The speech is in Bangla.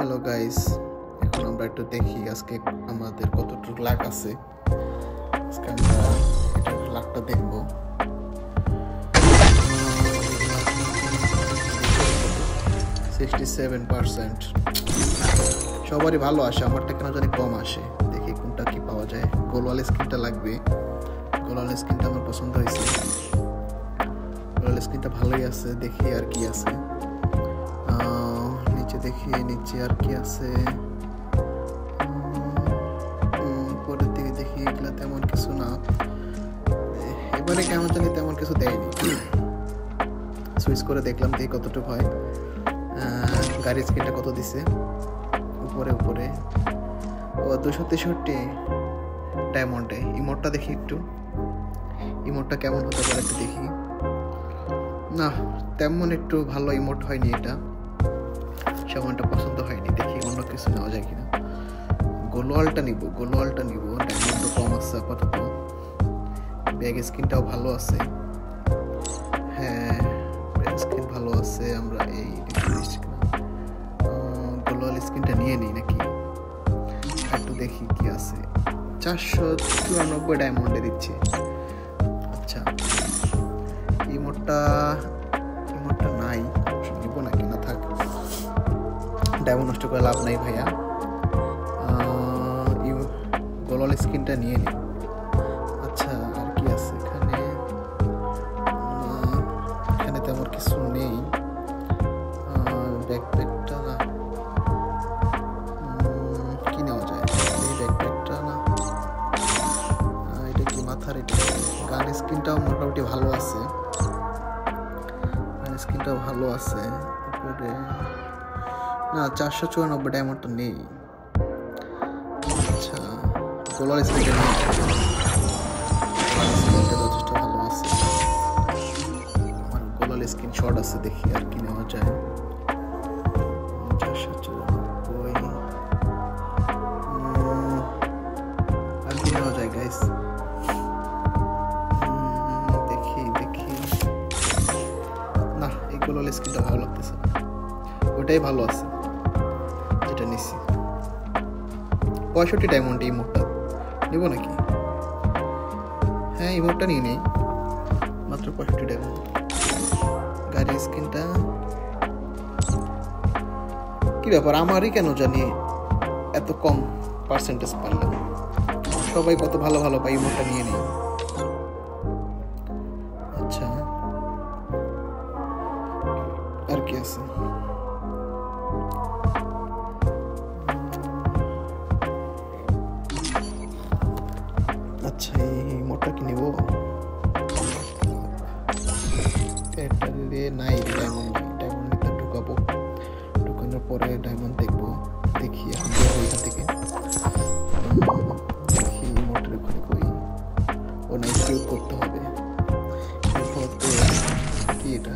হ্যালো গাইস, এখন আমরা একটু দেখি আজকে আমাদের কতটুকু লাক আছে। আজকে আমরা এটার লাকটা দেখব। 67%। সবারই ভালো আসে, আমারটা কেন জানি কম আসে। দেখি কোনটা কি পাওয়া যায়। গোলওয়াল স্কিনটা লাগবে। গোলওয়াল স্কিনটা আমার পছন্দ হয়েছে। গোলওয়াল স্কিনটা ভালোই আছে। দেখি আর কি আছে। নিচে দেখি, নিচে আর কি আছে। পরের দিকে দেখি, এগুলা তেমন কিছু না। এবারে কেমন জানি তেমন কিছু দেয়নি। সুইচ করে দেখলাম দেখি কতটুকু হয়। গাড়ির স্ক্রিনটা কত দিছে, উপরে উপরে ও 263 ডায়মন্ডে। ইমোটটা দেখি একটু, ইমোটটা কেমন হতে পারে একটু দেখি। না, তেমন একটু ভালো ইমোট হয়নি, এটা সেমনটা পছন্দ হয়নি। দেখি অন্য কিছু নেওয়া যায় কিনা। গোলওয়ালটা নিব, গোলওয়ালটা নিব। ডায়মন্ড কম আছে আপাতত। ব্যাগ স্কিনটাও ভালো আছে। হ্যাঁ, ব্যাগ স্কিন ভালো আছে। আমরা এই গোলওয়াল স্কিনটা নিয়ে নিই নাকি, একটু দেখি কি আছে। 494 ডায়মন্ডে দিচ্ছে। আচ্ছা, ইমোটটা নাই, নিব নাকি না থাক, ডায়মন্ড নষ্ট করে লাভ নাই ভাইয়া। গোলওয়াল স্কিনটা নিয়ে নিই। আচ্ছা, আর কি আছে এখানে? এখানে তেমন কিছু নেই। ব্যাকপ্যাকটা না, কি নেওয়া যায়? এই ব্যাকপ্যাকটা না, এটা কি মাথার? এটা গান স্কিনটাও মোটামুটি ভালো আছে। গান স্কিনটাও ভালো আছে। উপরে না, 494 ডায়মন্ডটা নেই। আচ্ছা, গোলওয়াল স্কিনটা নেই। স্কিনটা যথেষ্ট ভালো আছে। আমার গোলওয়াল স্কিন শর্ট আছে। দেখি আর কি নেওয়া যায়। 494 আর কি নেওয়া যায় গাইস? দেখি না, এই গোলওয়াল স্কিনটা ভালো লাগতেছে না। ওটাই ভালো আছে যেটা নিছি। 65 ডায়মন্ড ইমোটটা নিব নাকি? হ্যাঁ, ইমোটটা নিয়ে নেই, মাত্র 65 ডায়মন্ড। গাড়ির স্কিনটা কি ব্যাপার, আমারই কেন জানি এত কম পার্সেন্টেজ পারলাম। সবাই কত ভালো ভালো পাই, ইমোটটা নিয়ে নেই। আচ্ছা, আর কি আছে? আচ্ছা, এই মোটটা কি নেব? এটা নাই, ডায়মন্ড নিতে ঢুকাবো। ঢুকানোর পরে ডায়মন্ড দেখবো। দেখি এখন ওইখান থেকে দেখি মোটের ওখানে কই। ও নাই, কিউব করতে হবে। কি এটা?